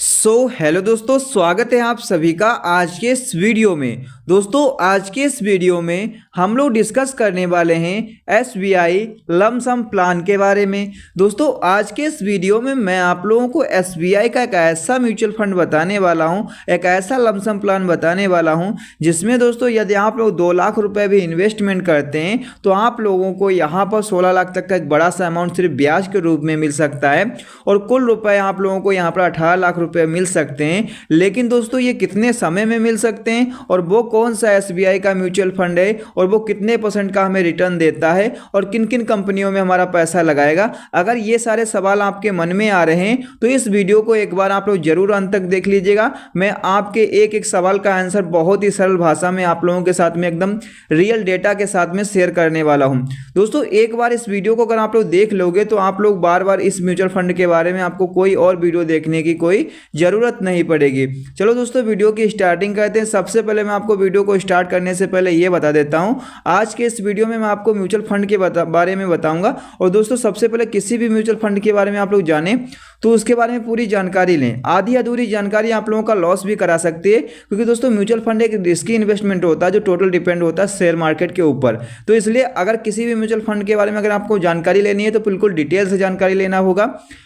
Hello दोस्तों, स्वागत है आप सभी का आज के इस वीडियो में। दोस्तों आज के इस वीडियो में हम लोग डिस्कस करने वाले हैं एसबीआई लमसम प्लान के बारे में। दोस्तों आज के इस वीडियो में मैं आप लोगों को एसबीआई का एक ऐसा म्यूचुअल फंड बताने वाला हूं, एक ऐसा लमसम प्लान बताने वाला हूं जिसमें दोस्तों यदि आप लोग 2 लाख रुपए भी इन्वेस्टमेंट करते हैं तो आप लोगों को यहाँ पर 16 लाख तक का एक बड़ा सा अमाउंट सिर्फ ब्याज के रूप में मिल सकता है और कुल रुपए आप लोगों को यहाँ पर 18 लाख रुपए मिल सकते हैं। लेकिन दोस्तों ये कितने समय में मिल सकते हैं और वो कौन सा एसबीआई का म्यूचुअल फंड है और वो कितने % का हमें रिटर्न देता है और किन किन कंपनियों में हमारा पैसा लगाएगा, अगर ये सारे सवाल आपके मन में आ रहे हैं तो इस वीडियो को एक बार आप लोग जरूर अंत तक देख लीजिएगा। मैं आपके एक एक सवाल का आंसर बहुत ही सरल भाषा में आप लोगों के साथ में एकदम रियल डेटा के साथ में शेयर करने वाला हूं। दोस्तों एक बार इस वीडियो को अगर आप लोग देख लोगे तो आप लोग बार बार इस म्यूचुअल फंड के बारे में आपको कोई और वीडियो देखने की कोई जरूरत नहीं पड़ेगी। चलो दोस्तों वीडियो की स्टार्टिंग करते हैं। सबसे पहले मैं आपको वीडियो को स्टार्ट करने से पहले ये बता देता हूं, आज के इस वीडियो में मैं आपको म्यूचुअल फंड के बारे में बताऊंगा। और दोस्तों सबसे पहले किसी भी म्यूचुअल फंड के बारे में आप लोग जाने तो उसके बारे में पूरी जानकारी लें। आधी अधूरी जानकारी आप लोगों का लॉस भी करा सकती है, क्योंकि दोस्तों म्यूचुअल फंड एक रिस्की इन्वेस्टमेंट होता है जो टोटल डिपेंड होता है शेयर मार्केट के ऊपर। तो इसलिए अगर किसी भी म्यूचुअल फंड के बारे में अगर आपको जानकारी लेनी है तो बिल्कुल डिटेल से जानकारी लेना होगा।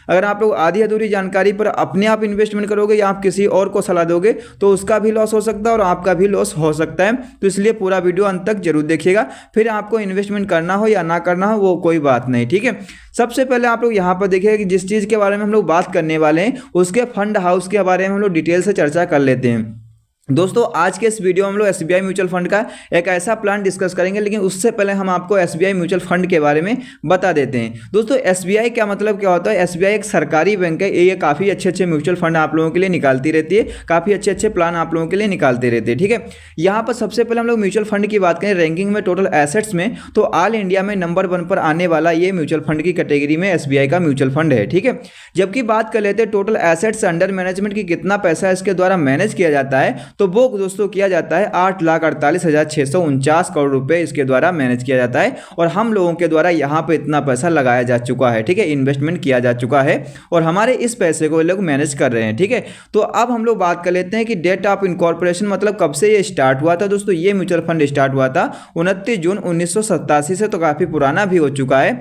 अगर आप लोग आधी अधूरी जानकारी पर अपने आप इन्वेस्टमेंट करोगे या आप किसी और को सलाह दोगे तो उसका भी लॉस हो सकता है और आपका भी लॉस हो सकता है। तो इसलिए पूरा वीडियो अंत तक जरूर देखिएगा, फिर आपको इन्वेस्टमेंट करना हो या ना करना हो वो कोई बात नहीं, ठीक है। सबसे पहले आप लोग यहाँ पर देखिए कि जिस चीज़ के बारे में हम लोग बात करने वाले हैं उसके फंड हाउस के बारे में हम लोग डिटेल से चर्चा कर लेते हैं। दोस्तों आज के इस वीडियो में हम लोग एसबीआई म्यूचुअल फंड का एक ऐसा प्लान डिस्कस करेंगे, लेकिन उससे पहले हम आपको एसबीआई म्यूचुअल फंड के बारे में बता देते हैं। दोस्तों एसबीआई क्या मतलब क्या होता है? एसबीआई एक सरकारी बैंक है, ये काफ़ी अच्छे म्यूचुअल फंड आप लोगों के लिए निकालती रहती है, काफ़ी अच्छे प्लान आप लोगों के लिए निकालती रहती है, ठीक है। यहाँ पर सबसे पहले हम लोग म्यूचुअल फंड की बात करें रैंकिंग में टोटल एसेट्स में, तो ऑल इंडिया में नंबर 1 पर आने वाला ये म्यूचुअल फंड की कैटेगरी में एसबीआई का म्यूचुअल फंड है, ठीक है। जबकि बात कर लेते हैं टोटल एसेट्स अंडर मैनेजमेंट की कितना पैसा इसके द्वारा मैनेज किया जाता है, तो वो दोस्तों किया जाता है 8,48,649 करोड़ रुपए इसके द्वारा मैनेज किया जाता है और हम लोगों के द्वारा यहां पे इतना पैसा लगाया जा चुका है, ठीक है, इन्वेस्टमेंट किया जा चुका है और हमारे इस पैसे को ये लोग मैनेज कर रहे हैं, ठीक है। तो अब हम लोग बात कर लेते हैं कि डेट ऑफ इनकॉर्पोरेशन मतलब कब से ये स्टार्ट हुआ था। दोस्तों ये म्यूचुअल फंड स्टार्ट हुआ था 29 जून 1987 से, तो काफी पुराना भी हो चुका है,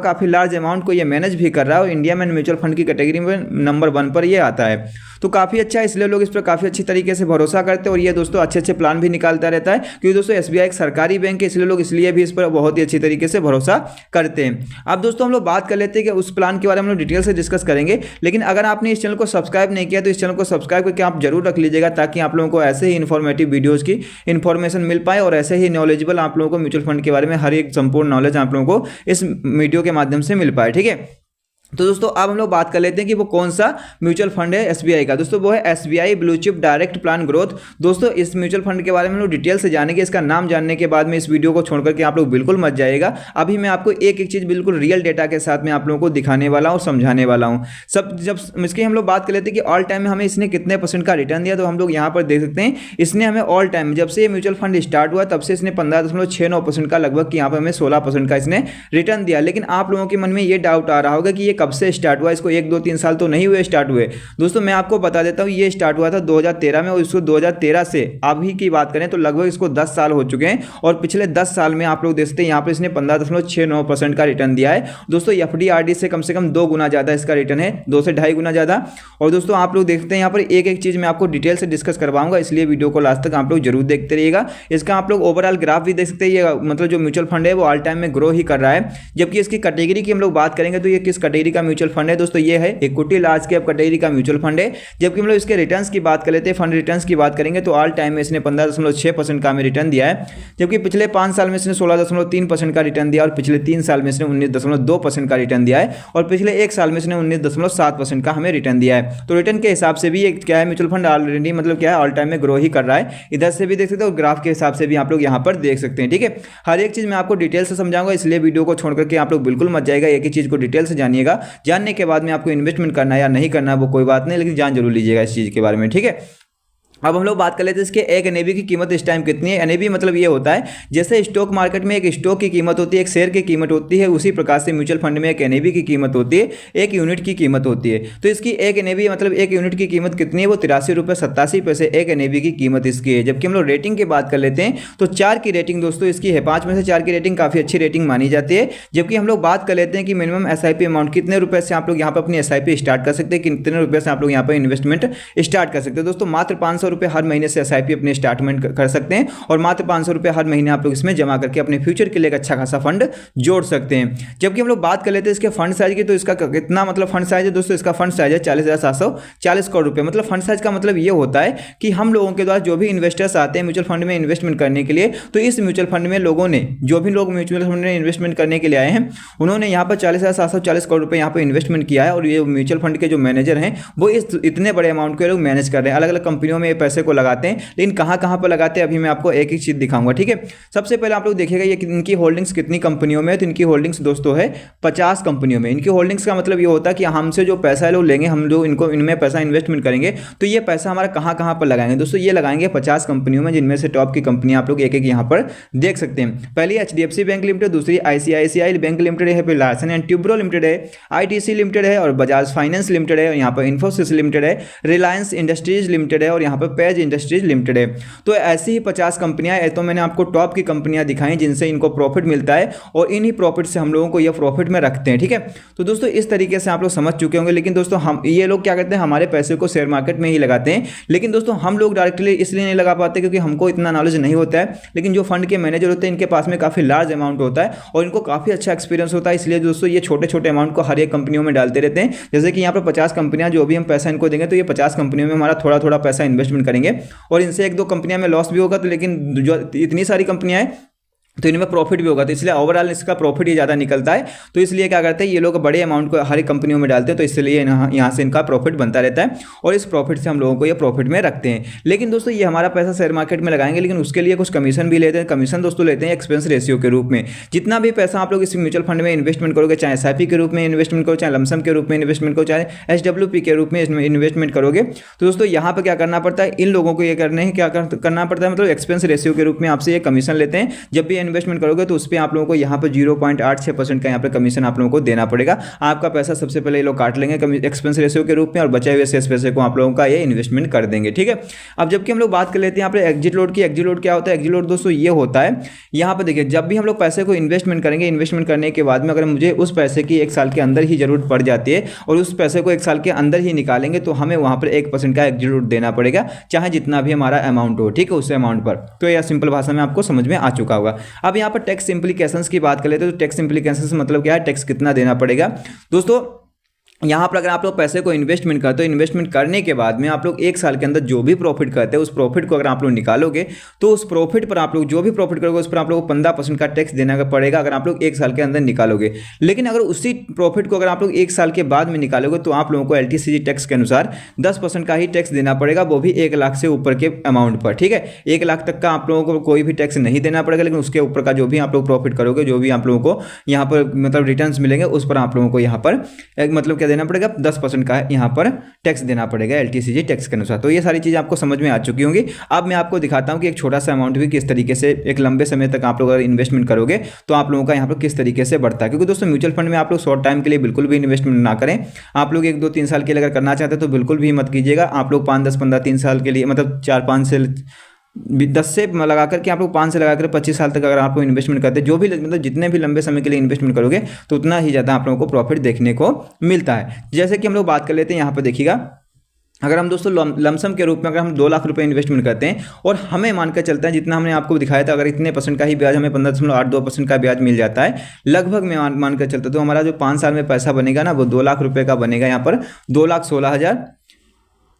काफी लार्ज अमाउंट को ये मैनेज भी कर रहा है और इंडिया में म्यूचुअल फंड की कैटेगरी में नंबर 1 पर ये आता है, तो काफी अच्छा है। इसलिए लोग इस पर काफी अच्छी तरीके से भरोसा करते हैं और ये दोस्तों अच्छे प्लान भी निकालता रहता है, क्योंकि दोस्तों एसबीआई एक सरकारी बैंक है, इसलिए लोग इसलिए भी इस पर बहुत ही अच्छी तरीके से भरोसा करते हैं। अब दोस्तों हम लोग बात कर लेते हैं कि उस प्लान के बारे में हम लोग डिटेल से डिस्कस करेंगे, लेकिन अगर आपने इस चैनल को सब्सक्राइब नहीं किया तो इस चैनल को सब्सक्राइब करके आप जरूर रख लीजिएगा, ताकि आप लोगों को ऐसे ही इन्फॉर्मेटिव वीडियोज़ की इन्फॉर्मेशन मिल पाए और ऐसे ही नॉलेजेबल आप लोगों को म्यूचुअल फंड के बारे में हर एक संपूर्ण नॉलेज आप लोगों को इस वीडियो के माध्यम से मिल पाए, ठीक है। तो दोस्तों अब हम लोग बात कर लेते हैं कि वो कौन सा म्यूचुअल फंड है एसबीआई का। दोस्तों वो है SBI blue chip direct plan growth. दोस्तों इस म्यूचुअल फंड के बारे में हम लोग डिटेल से जानेंगे। इसका नाम जानने के बाद में इस वीडियो को छोड़ करके आप लोग बिल्कुल मत जाइएगा। अभी मैं आपको एक एक चीज़ बिल्कुल रियल डेटा के साथ में आप लोगों को दिखाने वाला हूँ, समझाने वाला हूँ सब। जब इसकी हम लोग बात कर लेते हैं कि ऑल टाइम में हमें इसने कितने % का रिटर्न दिया, तो हम लोग यहाँ पर देख सकते हैं इसने हमें ऑल टाइम जब से ये म्यूचुअल फंड स्टार्ट हुआ तब से इसने 15.69% का लगभग यहाँ पर हमें 16% का इसने रिटर्न दिया। लेकिन आप लोगों के मन में ये डाउट आ रहा होगा कि ये कब से स्टार्ट हुआ, इसको 1, 2, 3 साल तो नहीं हुए स्टार्ट हुए। दोस्तों मैं आपको बता देता हूं ये स्टार्ट हुआ था 2013 में और इसको 2013 से अभी की बात करें तो लगभग इसको 10 साल हो चुके हैं और पिछले 10 साल में आप लोग देख सकते हैं यहाँ पर इसने 15.69% का रिटर्न दिया है। दोस्तों एफडी आरडी से कम 2 गुना ज्यादा इसका रिटर्न है, 2 से 2.5 गुना ज्यादा। और दोस्तों आप लोग देखते हैं यहाँ पर एक एक चीज मैं आपको डिटेल से डिस्कस करवाऊंगा, इसलिए वीडियो को लास्ट तक आप लोग जरूर देखते रहिएगा। इसका आप लोग ओवरऑल ग्राफ भी देख सकते हैं, ये मतलब जो म्यूचुअल फंड है वो ऑल टाइम में ग्रो ही कर रहा है। जबकि इसकी कैटेगरी की हम लोग बात करेंगे तो ये किस कैटेगरी का म्यूचुअल फंड है दोस्तों, ये है इक्विटी लार्ज कैप कैटेगरी का म्यूचुअल फंड है। जबकि हम लोग इसके रिटर्न्स की बात कर लेते हैं, फंड रिटर्न्स की बात करेंगे तो ऑल टाइम में इसने 15.6% का हमें रिटर्न दिया है। जबकि पिछले 5 साल में इसने 16.3% का रिटर्न दिया और पिछले 3 साल में इसने 19.2% का रिटर्न दिया है और पिछले 1 साल में इसने 19.7% का हमें रिटर्न दिया है। तो रिटर्न के हिसाब से भी ये क्या है, म्यूचुअल फंड ऑलरेडी मतलब क्या है ऑल टाइम में ग्रो ही कर रहा है। इधर से भी देख सकते हो और ग्राफ के हिसाब से भी आप लोग यहाँ पर देख सकते हैं, ठीक है। हर एक चीज मैं आपको डिटेल से समझाऊंगा, इसलिए वीडियो को छोड़ करके आप लोग बिल्कुल मत जाएगा, एक ही चीज को डिटेल से जानिएगा। जानने के बाद में आपको इन्वेस्टमेंट करना है या नहीं करना है वो कोई बात नहीं, लेकिन जान जरूर लीजिएगा इस चीज़ के बारे में, ठीक है। अब हम लोग बात कर लेते हैं इसके एक एनएवी की कीमत इस टाइम कितनी है। एनएवी मतलब ये होता है जैसे स्टॉक मार्केट में एक स्टॉक की कीमत होती है, एक शेयर की कीमत होती है, उसी प्रकार से म्यूचुअल फंड में एक एनएवी की कीमत होती है, एक यूनिट की कीमत होती है। तो इसकी एक एनएवी मतलब एक यूनिट की कीमत कितनी है, वो 83 रुपये 87 पैसे एक एनएवी की कीमत इसकी है। जबकि हम लोग रेटिंग की बात कर लेते हैं तो 4 की रेटिंग दोस्तों इसकी है, 5 में से 4 की रेटिंग काफ़ी अच्छी रेटिंग मानी जाती है। जबकि हम लोग बात कर लेते हैं कि मिनिमम एसआईपी अमाउंट कितने रुपए से आप लोग यहाँ पर अपनी एसआईपी स्टार्ट कर सकते हैं, कितने रुपए से आप लोग यहाँ पर इन्वेस्टमेंट स्टार्ट कर सकते हैं। दोस्तों मात्र 500 रुपये हर महीने से एसआईपी अपने स्टार्टमेंट कर सकते हैं और मात्र 500 रुपये हर महीने आप लोग इसमें जमा करके अपने फ्यूचर के लिए एक अच्छा खासा फंड जोड़ सकते हैं। जबकि हम लोग बात कर लेते हैं इसके फंड साइज की, तो इसका कितना मतलब फंड साइज है दोस्तों, इसका फंड साइज है 40,740 करोड़ रुपए। मतलब फंड साइज का मतलब ये होता है कि हम लोगों के द्वारा जो भी इन्वेस्टर्स आते हैं म्यूचुअल फंड में इन्वेस्टमेंट करने के लिए, तो इस म्यूचुअल फंड में लोगों ने जो भी लोग म्यूचुअल फंड में इन्वेस्टमेंट करने के लिए आए हैं उन्होंने यहाँ पर 40,740 करोड़ रुपए यहाँ पर इन्वेस्टमेंट किया है। और ये म्यूचुअल फंड के जो मैनेजर हैं वो इस इतने बड़े अमाउंट के लोग मैनेज कर रहे हैं, अलग अलग कंपनियों में पैसे को लगाते हैं। लेकिन कहाँ कहाँ पर लगाते हैं अभी मैं आपको एक एक चीज दिखाऊंगा, ठीक है। सबसे पहले आप लोग देखिएगा ये इनकी होल्डिंग्स कितनी कंपनियों में है, तो इनकी होल्डिंग्स दोस्तों है 50 कंपनियों में। इनकी होल्डिंग्स का मतलब ये होता है कि हमसे जो पैसा लोग लेंगे, हम जो इनको इनमें पैसा इन्वेस्टमेंट करेंगे, तो ये पैसा हमारा कहाँ कहाँ पर लगाएंगे दोस्तों, ये लगाएंगे 50 कंपनियों में, जिनमें से टॉप की कंपनियां आप लोग एक एक यहाँ पर देख सकते हैं। पहली HDFC बैंक लिमिटेड, दूसरी ICICI बैंक लिमिटेड है, फिर लार्सन एंड ट्यूब्रो लिमिटेड है, ITC लिमिटेड है और बजाज फाइनेंस लिमिटेड है, यहाँ पर इन्फोसिस लिमिटेड है, रिलायंस इंडस्ट्रीज लिमिटेड है और यहाँ पर पेज इंडस्ट्रीज लिमिटेड है। तो ऐसी ही 50 कंपनियां है। तो मैंने आपको टॉप की कंपनियां दिखाई जिनसे इनको प्रॉफिट मिलता है और इन्हीं प्रॉफिट से हम लोगों को ये प्रॉफिट में रखते हैं, ठीक है। तो दोस्तों इस तरीके से आप लोग समझ चुके होंगे। लेकिन दोस्तों हम ये लोग क्या करते हैं, हमारे पैसे को शेयर मार्केट में ही लगाते हैं। लेकिन दोस्तों हम लोग डायरेक्टली इसलिए नहीं लगा पाते क्योंकि हमको इतना नॉलेज नहीं होता है। लेकिन जो फंड के मैनेजर होते हैं इनके पास में काफ़ी लार्ज अमाउंट होता है और इनको काफ़ी अच्छा एक्सपीरियंस होता है। इसलिए दोस्तों ये छोटे छोटे अमाउंट को हर एक कंपनियों में डालते रहते हैं। जैसे कि यहाँ पर 50 कंपनियां जो भी हम पैसा इनको देंगे, तो ये 50 कंपनियों में हमारा थोड़ा थोड़ा पैसा इन्वेस्टमेंट करेंगे और इनसे एक दो कंपनियां में लॉस भी होगा, तो लेकिन जो इतनी सारी कंपनियां हैं तो इनमें प्रॉफिट भी होगा, तो इसलिए ओवरऑल इसका प्रॉफिट ही ज़्यादा निकलता है। तो इसलिए क्या करते हैं ये लोग बड़े अमाउंट को हर एक कंपनियों में डालते हैं, तो इसलिए यहाँ से इनका प्रॉफिट बनता रहता है और इस प्रॉफिट से हम लोगों को ये प्रॉफिट में रखते हैं। लेकिन दोस्तों ये हमारा पैसा शेयर मार्केट में लगाएंगे, लेकिन उसके लिए कुछ कमीशन भी लेते हैं। कमीशन दोस्तों लेते हैं एक्सपेंस रेशियो के रूप में। जितना भी पैसा आप लोग इस म्यूचुअल फंड में इन्वेस्टमेंट करोगे, चाहे SIP के रूप में इन्वेस्टमेंट करो, चाहे लमसम के रूप में इन्वेस्टमेंट करो, चाहे SWP के रूप में इन्वेस्टमेंट करोगे, तो दोस्तों यहाँ पर क्या करना पड़ता है, इन लोगों को ये क्या करना पड़ता है, मतलब एक्सपेंस रेशियो के रूप में आपसे ये कमीशन लेते हैं। जब भी इन्वेस्टमेंट करोगे तो उस पर आप लोगों को यहाँ पर 0.86% का यहाँ पर कमीशन आप लोगों को देना पड़ेगा। आपका पैसा सबसे पहले ये लोग काट लेंगे एक्सपेंस रेशियो के रूप में और बचे हुए शेष पैसे को आप लोगों का ये इन्वेस्टमेंट कर देंगे, ठीक है। अब जबकि हम लोग बात कर लेते हैं यहाँ पर एग्जिट लोड की। एग्जिट लोड क्या होता है, एग्जिट लोड दोस्तों ये होता है, यहाँ पर देखिए जब भी हम लोग पैसे को इन्वेस्टमेंट करेंगे, इन्वेस्टमेंट करने के बाद में अगर मुझे उस पैसे की 1 साल के अंदर ही जरूरत पड़ जाती है और उस पैसे को 1 साल के अंदर ही निकालेंगे, तो हमें वहाँ पर 1% का एग्जिट लोड देना पड़ेगा, चाहे जितना भी हमारा अमाउंट हो, ठीक है, उस अमाउंट पर। तो यह सिंपल भाषा में आपको समझ में आ चुका होगा। अब यहाँ पर टैक्स इंप्लीकेशंस की बात कर लेते हैं, तो टैक्स इंप्लीकेशंस मतलब क्या है, टैक्स कितना देना पड़ेगा दोस्तों। यहाँ पर अगर आप लोग पैसे को इन्वेस्टमेंट करते हो, इन्वेस्टमेंट करने के बाद में आप लोग 1 साल के अंदर जो भी प्रॉफिट करते हैं, उस प्रॉफिट को अगर आप लोग निकालोगे, तो उस प्रॉफिट पर आप लोग जो भी प्रॉफिट करोगे उस पर आप लोग को 15% का टैक्स देना पड़ेगा, अगर आप लोग 1 साल के अंदर निकालोगे। लेकिन अगर उसी प्रॉफिट को अगर आप लोग 1 साल के बाद में निकालोगे, तो आप लोगों को LTCG टैक्स के अनुसार 10% का ही टैक्स देना पड़ेगा, वो भी 1 लाख से ऊपर के अमाउंट पर, ठीक है। 1 लाख तक का आप लोगों को कोई भी टैक्स नहीं देना पड़ेगा, लेकिन उसके ऊपर का जो भी आप लोग प्रॉफिट करोगे, जो भी आप लोगों को यहाँ पर मतलब रिटर्न्स मिलेंगे, उस पर आप लोगों को यहाँ पर मतलब क्या देना पड़ेगा, 10% का यहाँ पर टैक्स देना पड़ेगा LTCG टैक्स के अनुसार। तो ये सारी चीजें आपको समझ में आ चुकी होंगी। अब मैं आपको दिखाता हूँ कि एक छोटा सा अमाउंट भी किस तरीके से एक लंबे समय तक आप लोग अगर इन्वेस्टमेंट करोगे तो आप लोगों का यहाँ पर किस तरीके से बढ़ता है। क्योंकि दोस्तों म्यूचुअल फंड में आप लोग शॉर्ट टाइम के लिए बिल्कुल भी इन्वेस्टमेंट ना करें। आप लोग 1, 2, 3 साल के लिए अगर करना चाहते हैं तो बिल्कुल भी मत कीजिएगा। आप लोग 5, 10, 15, 3 साल के लिए मतलब 4, 5 से 10 से लगा करके आप लोग 5 से लगा कर 25 साल तक अगर आप लोग इन्वेस्टमेंट करते हैं, जो भी मतलब जितने भी लंबे समय के लिए इन्वेस्टमेंट करोगे तो उतना ही ज़्यादा आप लोगों को प्रॉफिट देखने को मिलता है। जैसे कि हम लोग बात कर लेते हैं यहाँ पर देखिएगा, अगर हम दोस्तों लमसम के रूप में अगर हम 2 लाख रुपए इन्वेस्टमेंट करते हैं और हमें मानकर चलता है जितना हमने आपको दिखाया था, अगर इतने % का ही ब्याज हमें 15.82% का ब्याज मिल जाता है लगभग में मानकर चलता, तो हमारा जो 5 साल में पैसा बनेगा ना वो 2 लाख रुपए का बनेगा। यहाँ पर 2,16,000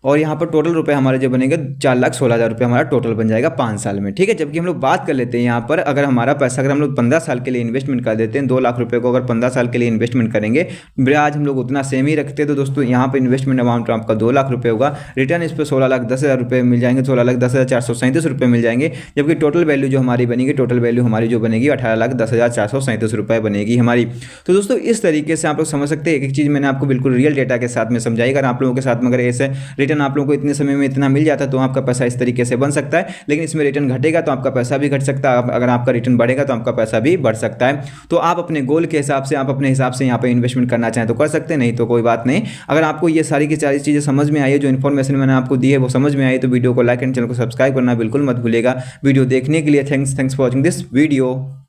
और यहाँ पर टोटल रुपए हमारे जो बनेंगे 4,16,000 रुपये हमारा टोटल बन जाएगा 5 साल में, ठीक है। जबकि हम लोग बात कर लेते हैं यहाँ पर अगर हमारा पैसा अगर हम लोग 15 साल के लिए इन्वेस्टमेंट कर देते हैं, 2 लाख रुपए को अगर 15 साल के लिए इन्वेस्टमेंट करेंगे, ब्याज हम लोग उतना सेम ही रखते हैं, तो दोस्तों यहाँ पर इन्वेस्टमेंट अमाउंट आपका 2 लाख रुपये होगा। रिटर्न इस पर 16,10,000 रुपये मिल जाएंगे, 16,10,437 रुपये मिल जाएंगे। जबकि टोटल वैल्यू जो हमारी बनेगी, टोटल वैल्यू हमारी जो बनेगी 18,10,437 रुपये बनेगी हमारी। तो दोस्तों इस तरीके से आप लोग समझ सकते हैं। एक चीज़ मैंने आपको बिल्कुल रियल डेटा के साथ में समझाई। अगर आप लोगों के साथ में अगर ऐसे रिटर्न आप लोगों को इतने समय में इतना मिल जाता है तो आपका पैसा इस तरीके से बन सकता है। लेकिन इसमें रिटर्न घटेगा तो आपका पैसा भी घट सकता है, अगर आपका रिटर्न बढ़ेगा तो आपका पैसा भी बढ़ सकता है। तो आप अपने गोल के हिसाब से, आप अपने हिसाब से यहाँ पे इन्वेस्टमेंट करना चाहें तो कर सकते हैं, नहीं तो कोई बात नहीं। अगर आपको ये सारी की सारी चीज़ें समझ में आई है, जो इन्फॉर्मेशन मैंने आपको दी है वो समझ में आई, तो वीडियो को लाइक एंड चैनल को सब्सक्राइब करना बिल्कुल मत भूलिएगा। वीडियो देखने के लिए thanks for watching this video.